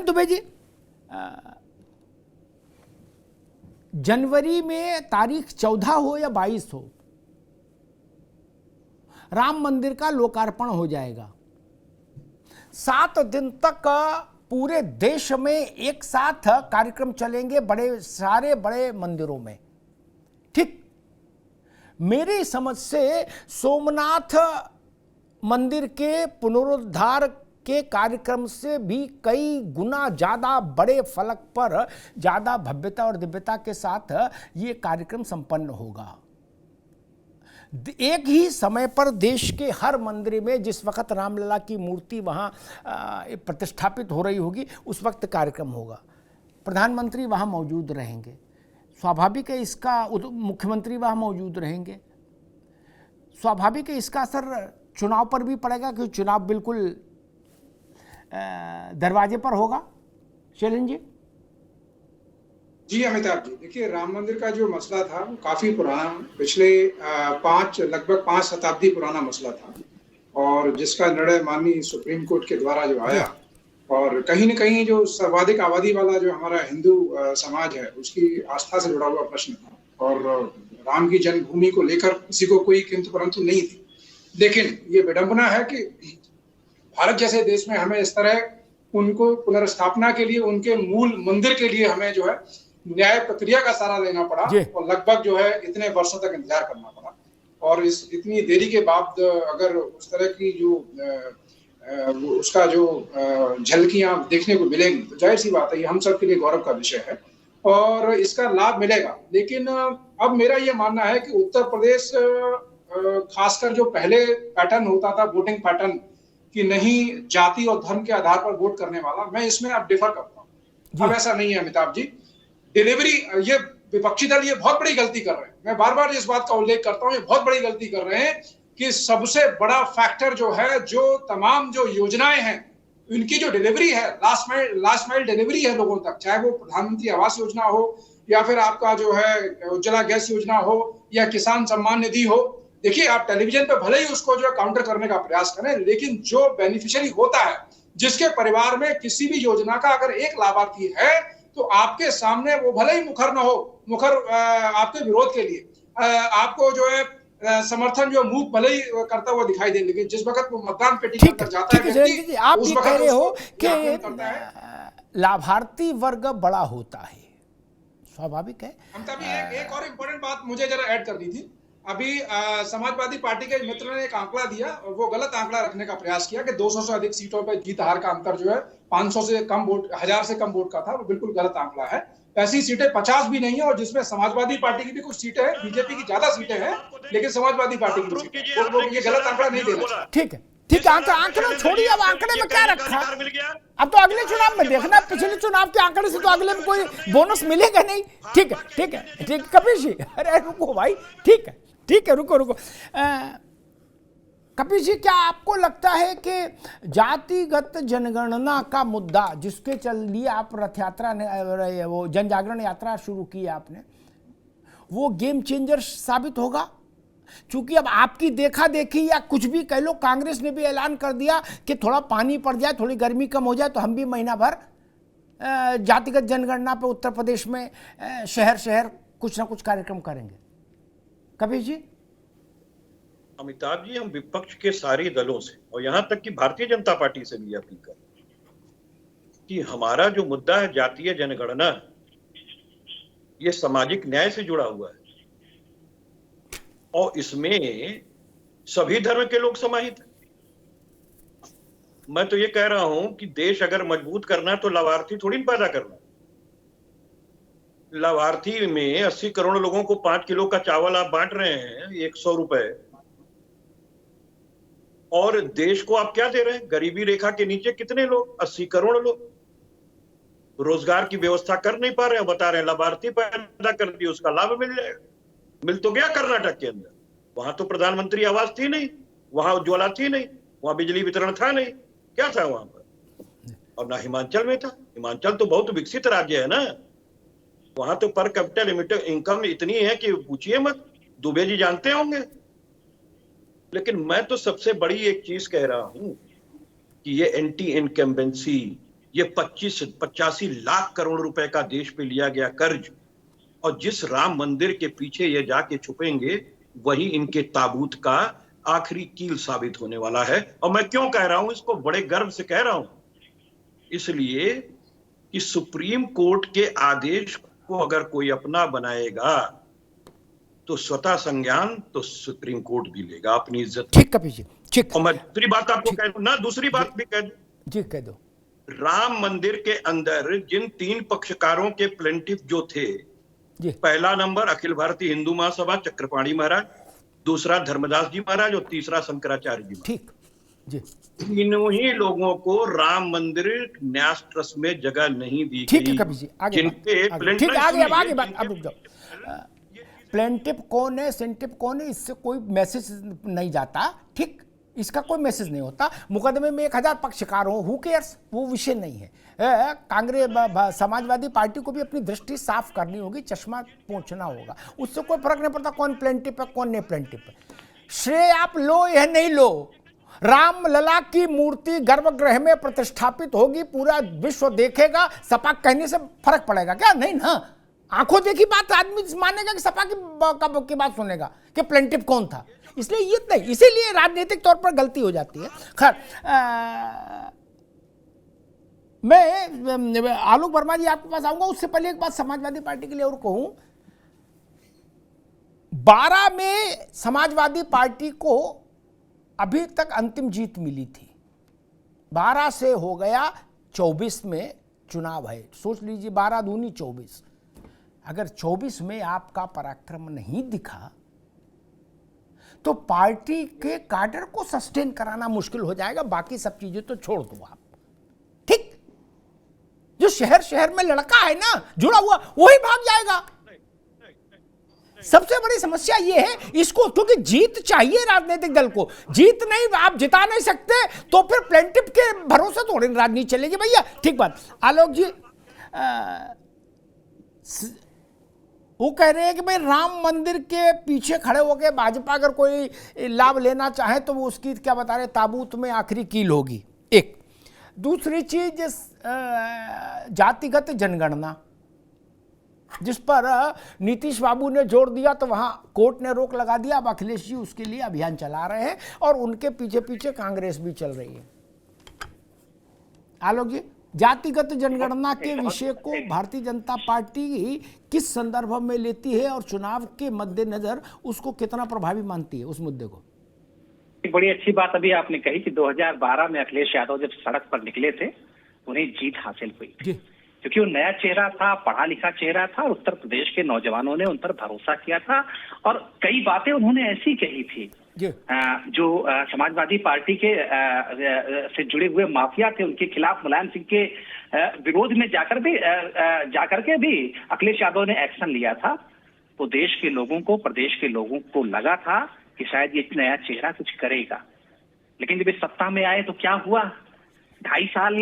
शैलेंद्र दुबे जी, जनवरी में तारीख 14 हो या 22 हो, राम मंदिर का लोकार्पण हो जाएगा। 7 दिन तक पूरे देश में एक साथ कार्यक्रम चलेंगे, सारे बड़े मंदिरों में। ठीक, मेरी समझ से सोमनाथ मंदिर के पुनरुद्धार के कार्यक्रम से भी कई गुना ज्यादा बड़े फलक पर ज्यादा भव्यता और दिव्यता के साथ ये कार्यक्रम संपन्न होगा। एक ही समय पर देश के हर मंदिर में जिस वक्त रामलला की मूर्ति वहां प्रतिष्ठापित हो रही होगी, उस वक्त कार्यक्रम होगा। प्रधानमंत्री वहां मौजूद रहेंगे, स्वाभाविक है इसका, मुख्यमंत्री वहां मौजूद रहेंगे। स्वाभाविक है इसका असर चुनाव पर भी पड़ेगा, क्योंकि चुनाव बिल्कुल दरवाजे पर होगा। शैलेंद्र जी। जी अमिताभ जी, देखिए राम मंदिर का जो मसला था वो काफी पुराना, पिछले लगभग 5 शताब्दी पुराना मसला था, और जिसका निर्णय माननीय सुप्रीम कोर्ट के द्वारा जो आया, और कहीं न कहीं जो सर्वाधिक आबादी वाला जो हमारा हिंदू समाज है उसकी आस्था से जुड़ा हुआ प्रश्न था, और राम की जन्मभूमि को लेकर किसी को कोई किंतु परंतु नहीं थी। लेकिन ये विडंबना है कि भारत जैसे देश में हमें इस तरह उनको पुनर्स्थापना के लिए, उनके मूल मंदिर के लिए हमें जो है न्याय प्रक्रिया का सहारा लेना पड़ा, और लगभग जो है इतने वर्षों तक इंतजार करना पड़ा। और इस इतनी देरी के बाद अगर उस तरह की जो उसका जो झलकियां देखने को मिलेंगी, तो जाहिर सी बात है ये हम सब के लिए गौरव का विषय है और इसका लाभ मिलेगा। लेकिन अब मेरा ये मानना है कि उत्तर प्रदेश खासकर जो पहले पैटर्न होता था वोटिंग पैटर्न कि नहीं जाति और धर्म के आधार पर वोट करने वाला, मैं इसमें अब डिफर करता हूँ। अब ऐसा नहीं है अमिताभ जी। डिलीवरी, ये विपक्षी दल ये बहुत बड़ी गलती कर रहे हैं, मैं बार बार इस बात का उल्लेख करता हूँ, ये बहुत बड़ी गलती कर रहे हैं कि सबसे बड़ा फैक्टर जो है, जो तमाम जो योजनाएं हैं उनकी जो डिलीवरी है, लास्ट माइल डिलीवरी है लोगों तक, चाहे वो प्रधानमंत्री आवास योजना हो या फिर आपका जो है उज्ज्वला गैस योजना हो या किसान सम्मान निधि हो। देखिए आप टेलीविजन पे भले ही उसको जो है काउंटर करने का प्रयास करें, लेकिन जो बेनिफिशियरी होता है, जिसके परिवार में किसी भी योजना का अगर एक लाभार्थी है, तो आपके सामने वो भले ही मुखर ना हो, मुखर आपके विरोध के लिए आपको जो है समर्थन जो मूव भले ही करता हुआ दिखाई दे, लेकिन जिस वक्त वो मतदान पेटी के अंदर जाता है, आप ये कह रहे हो कि लाभार्थी वर्ग बड़ा होता है, स्वाभाविक है। एक और इम्पोर्टेंट बात मुझे जरा ऐड करनी थी। अभी समाजवादी पार्टी के मित्र ने एक आंकड़ा दिया, और वो गलत आंकड़ा रखने का प्रयास किया कि 200 से अधिक सीटों पर जीत हार का अंतर जो है 500 से कम वोट, 1000 से कम वोट का था, वो बिल्कुल गलत आंकड़ा है। ऐसी सीटें 50 भी नहीं है, और जिसमें समाजवादी पार्टी की भी कुछ सीटें हैं, बीजेपी की ज्यादा सीटें हैं, लेकिन समाजवादी पार्टी की सीटें, वो ये गलत आंकड़ा नहीं देना। ठीक है, ठीक है, आंकड़े छोड़िए, अब आंकड़े में क्या रखा, अब तो अगले चुनाव में देखना, पिछले चुनाव के आंकड़े से तो अगले में कोई बोनस मिलेगा नहीं। ठीक है, ठीक है, ठीक, कपिल जी, अरे रुको भाई, ठीक है, ठीक है, रुको। कपिल जी, क्या आपको लगता है कि जातिगत जनगणना का मुद्दा जिसके चल लिए आप रथ यात्रा ने, वो जन जागरण यात्रा शुरू की आपने, वो गेम चेंजर साबित होगा? चूंकि अब आपकी देखा देखी या कुछ भी कह लो, कांग्रेस ने भी ऐलान कर दिया कि थोड़ा पानी पड़ जाए, थोड़ी गर्मी कम हो जाए तो हम भी महीना भर जातिगत जनगणना पे उत्तर प्रदेश में शहर कुछ ना कुछ कार्यक्रम करेंगे। कबीर जी। अमिताभ जी, हम विपक्ष के सारे दलों से और यहां तक कि भारतीय जनता पार्टी से भी अपील कर रहे हैं कि हमारा जो मुद्दा है जातीय जनगणना, ये सामाजिक न्याय से जुड़ा हुआ है और इसमें सभी धर्म के लोग समाहित हैं। मैं तो ये कह रहा हूं कि देश अगर मजबूत करना है तो लाभार्थी थोड़ी पैदा करना। लाभार्थी में 80 करोड़ लोगों को 5 किलो का चावल आप बांट रहे हैं 100 रुपए, और देश को आप क्या दे रहे हैं? गरीबी रेखा के नीचे कितने लोग? 80 करोड़ लोग रोजगार की व्यवस्था कर नहीं पा रहे हैं, बता रहे हैं लाभार्थी पैदा कर दिए, उसका लाभ मिल जाएगा। मिल तो गया कर्नाटक के अंदर, वहां तो प्रधानमंत्री आवास थी नहीं, वहां उज्ज्वला थी नहीं, वहां बिजली वितरण था नहीं, क्या था वहां पर? और ना हिमाचल में था। हिमाचल तो बहुत विकसित राज्य है ना, वहां तो पर कैपिटल इनकम इतनी है कि पूछिए मत, दुबे जी जानते होंगे। लेकिन मैं तो सबसे बड़ी एक चीज कह रहा हूं कि ये एंटी इनकम्बेंसी ये 85 लाख करोड़ रुपए का देश पे लिया गया कर्ज, और जिस राम मंदिर के पीछे ये जाके छुपेंगे वही इनके ताबूत का आखिरी कील साबित होने वाला है। और मैं क्यों कह रहा हूं इसको, बड़े गर्व से कह रहा हूं, इसलिए कि सुप्रीम कोर्ट के आदेश को अगर कोई अपना बनाएगा तो स्वतः संज्ञान तो सुप्रीम कोर्ट भी लेगा अपनी इज्जत। ठीक कपिल जी, ठीक। और मैं दूसरी बात आपको कह दूं ना, दूसरी बात भी कह दूं जी, कह दो। राम मंदिर के अंदर जिन 3 पक्षकारों के प्लेंटिफ जो थे जी। पहला नंबर अखिल भारतीय हिंदू महासभा चक्रपाणी महाराज, दूसरा धर्मदास जी महाराज और तीसरा शंकराचार्य जी। ठीक जी। तीनों ही लोगों को राम मंदिर न्यास ट्रस्ट में जगह नहीं दी ठीक गई। है कपिल जी, आगे जिनके ठीक है, आगे बात। अब रुक जाओ। प्लेंटिफ कौन है, सेंटिफ कौन है, इससे कोई मैसेज नहीं जाता। ठीक, इसका कोई मैसेज नहीं होता। मुकदमे में 1000 पक्षकार हो, हु केयर्स, वो विषय नहीं है। कांग्रेस समाजवादी पार्टी को भी अपनी दृष्टि साफ करनी होगी, चश्मा पोंछना होगा। उससे कोई फर्क नहीं पड़ता कौन प्लेंटिफ है कौन नहीं प्लेंटिफ है। श्रेय आप लो या नहीं लो, राम लला की मूर्ति गर्भगृह में प्रतिष्ठापित होगी, पूरा विश्व देखेगा। सपा कहने से फर्क पड़ेगा क्या? नहीं ना। आंखों देखी बात आदमी मानेगा कि सपा की बात सुनेगा कि प्लेंटिफ कौन था। इसलिए ये नहीं, इसीलिए राजनीतिक तौर पर गलती हो जाती है। खैर, मैं आलोक वर्मा जी आपके पास आऊंगा, उससे पहले एक बात समाजवादी पार्टी के लिए और कहूं। 12 में समाजवादी पार्टी को अभी तक अंतिम जीत मिली थी, 12 से हो गया 24 में चुनाव है। सोच लीजिए 12 दूनी 24। अगर 24 में आपका पराक्रम नहीं दिखा तो पार्टी के काडर को सस्टेन कराना मुश्किल हो जाएगा। बाकी सब चीजें तो छोड़ दो आप। ठीक, जो शहर शहर में लड़का है ना जुड़ा हुआ, वही भाग जाएगा। सबसे बड़ी समस्या यह है इसको, क्योंकि जीत चाहिए राजनीतिक दल को। जीत नहीं, आप जिता नहीं सकते तो फिर प्लेंटिफ के भरोसे थोड़ी राजनीति चलेगी भैया। ठीक बात। आलोक जी, वो कह रहे हैं कि भाई राम मंदिर के पीछे खड़े होकर भाजपा अगर कोई लाभ लेना चाहे तो वो उसकी क्या बता रहे, ताबूत में आखिरी कील होगी। एक दूसरी चीज, जातिगत जनगणना जिस पर नीतीश बाबू ने जोर दिया तो वहां कोर्ट ने रोक लगा दिया। अब अखिलेश जी उसके लिए अभियान चला रहे हैं और उनके पीछे पीछे कांग्रेस भी चल रही है। आलोक जी, जातिगत जनगणना के विषय को भारतीय जनता पार्टी किस संदर्भ में लेती है और चुनाव के मद्देनजर उसको कितना प्रभावी मानती है, उस मुद्दे को? एक बड़ी अच्छी बात अभी आपने कही कि 2012 में अखिलेश यादव जब सड़क पर निकले थे उन्हें जीत हासिल हुई थी, क्योंकि वो नया चेहरा था, पढ़ा लिखा चेहरा था और उत्तर प्रदेश के नौजवानों ने उन पर भरोसा किया था और कई बातें उन्होंने ऐसी कही थी जो समाजवादी पार्टी के से जुड़े हुए माफिया थे उनके खिलाफ मुलायम सिंह के विरोध में जाकर के भी अखिलेश यादव ने एक्शन लिया था। तो देश के लोगों को, प्रदेश के लोगों को लगा था कि शायद ये नया चेहरा कुछ करेगा। लेकिन जब इस सत्ता में आए तो क्या हुआ? 2.5 साल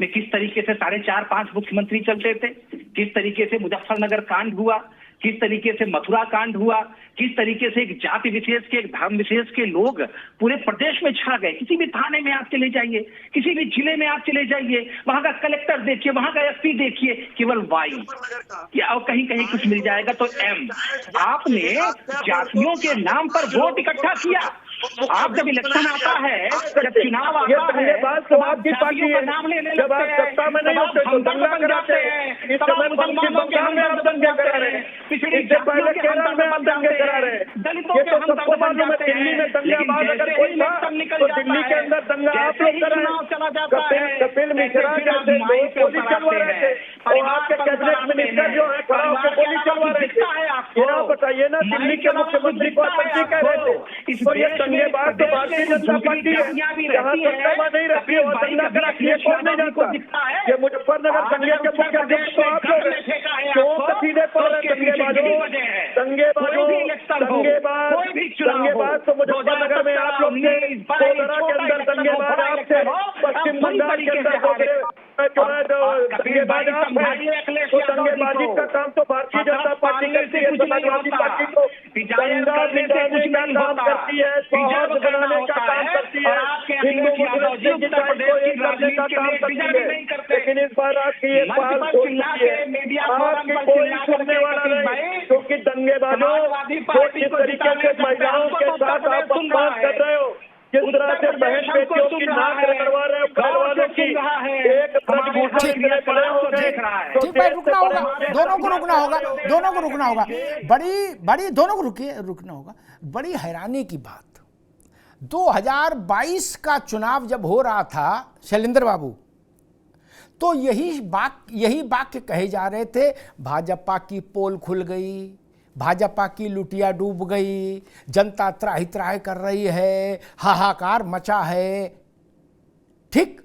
में किस तरीके से 4.5-5 मुख्यमंत्री चलते थे, किस तरीके से मुजफ्फरनगर कांड हुआ, किस तरीके से मथुरा कांड हुआ, किस तरीके से एक जाति विशेष के, एक धर्म विशेष के लोग पूरे प्रदेश में छा गए। किसी भी थाने में आप चले जाइए, किसी भी जिले में आप चले जाइए, वहां का कलेक्टर देखिए, वहां का एसपी देखिए, केवल वाई या और कहीं कहीं कुछ मिल जाएगा तो एम। आपने जातियों के नाम पर वोट इकट्ठा किया। आप जब इलेक्शन आता है, जब चुनाव आता है, तो आप जातियों का नाम लेने लगते हैं, तब आप हमदर्द बन जाते हैं, तब आप मुसलमानों के हमदर्द बन जाते हैं, पिछड़ी जातियों के हमदर्द बन जाते हैं, दलितों के हमदर्द बन जाते हैं। लेकिन जैसे ही इलेक्शन निकल जाता है, जैसे ही चुनाव चला जाता है, फिर आप माइक पे उतर आते हैं। परिवार पर उतर आते हैं, परिवार के अलावा दिखता है आपको, बताइए ना, दिल्ली के मुख्यमंत्री को कह रहे थे इस पर ये बात तो भारतीय जनता पार्टी है, जहाँ सत्ता नहीं रहती और दंगा करा किए कौन नहीं जानता। ये मुजफ्फरनगर दंगे के मुख्य अध्यक्ष तो आप लोग हैं, क्यों सीधे पड़ रहे दंगेबाज तो मुजफ्फरनगर में आप लोग थे, कोडरा के अंदर दंगेबाज आप थे, पश्चिम बंगाल के अंदर मैं चुना दंगेबाज आप हैं, तो दंगेबाजी का काम तो भारतीय जनता पार्टी करती है, समाजवादी पार्टी तो दंगा मिटाने का काम करती है, सौहार्द बनाने का काम करती है, हिंदू मुस्लिम की लड़ाई को एक करने का काम करती है। लेकिन इस बार आपकी ये पहल हो चुकी है, आपकी कोई सुनने वाला नहीं, क्योंकि दंगेबाजों जो जिस तरीके से महिलाओं के साथ आप बदमाश कर रहे हो, जिस तरह से बहन बेटियों की नाक करवा रहे हो पहलवानों की, एक ठीक है, रुकना होगा, दोनों को रुकना होगा, दोनों को रुकना होगा। बड़ी दोनों को रुकना होगा। बड़ी हैरानी की बात, 2022 का चुनाव जब हो रहा था शैलेंद्र बाबू, तो यही वाक्य कहे जा रहे थे, भाजपा की पोल खुल गई, भाजपा की लुटिया डूब गई, जनता त्राही त्राही कर रही है, हाहाकार मचा है। ठीक,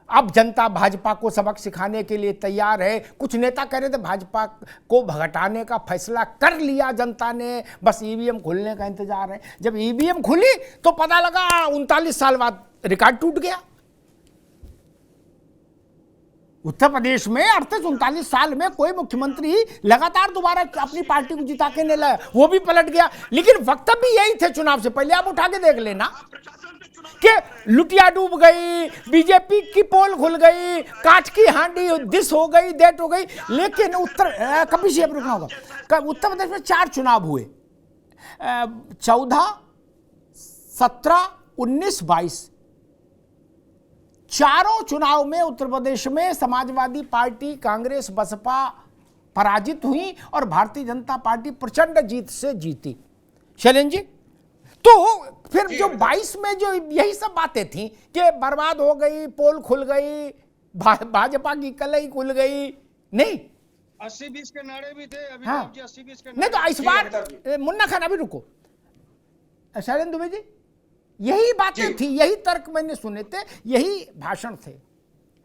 अब जनता भाजपा को सबक सिखाने के लिए तैयार है। कुछ नेता कह रहे थे भाजपा को भगाने का फैसला कर लिया जनता ने, बस ईवीएम खुलने का इंतजार है। जब ईवीएम खुली तो पता लगा 39 साल बाद रिकॉर्ड टूट गया। उत्तर प्रदेश में 38-39 साल में कोई मुख्यमंत्री लगातार दोबारा अपनी पार्टी को जिता के नहीं लाया, वो भी पलट गया। लेकिन वक्तव्य भी यही थे चुनाव से पहले, आप उठा के देख लेना कि लुटिया डूब गई, बीजेपी की पोल खुल गई, कांच की हांडी दिस हो गई, दैट हो गई। लेकिन कभी से रुकना होगा, उत्तर प्रदेश में 4 चुनाव हुए, 14, 17, 19, 22। चारों चुनाव में उत्तर प्रदेश में समाजवादी पार्टी, कांग्रेस, बसपा पराजित हुई और भारतीय जनता पार्टी प्रचंड जीत से जीती। शैलेंद्र जी, तो फिर जो 22 में जो यही सब बातें थी कि बर्बाद हो गई, पोल खुल गई, भाजपा की कलई खुल गई, नहीं 80-20 के नारे भी थे। अभी हाँ, 80-20 के नहीं तो इस बार मुन्ना खान अभी रुको, शैलेंद्र दुबे जी, यही बातें थी, यही तर्क मैंने सुने थे, यही भाषण थे।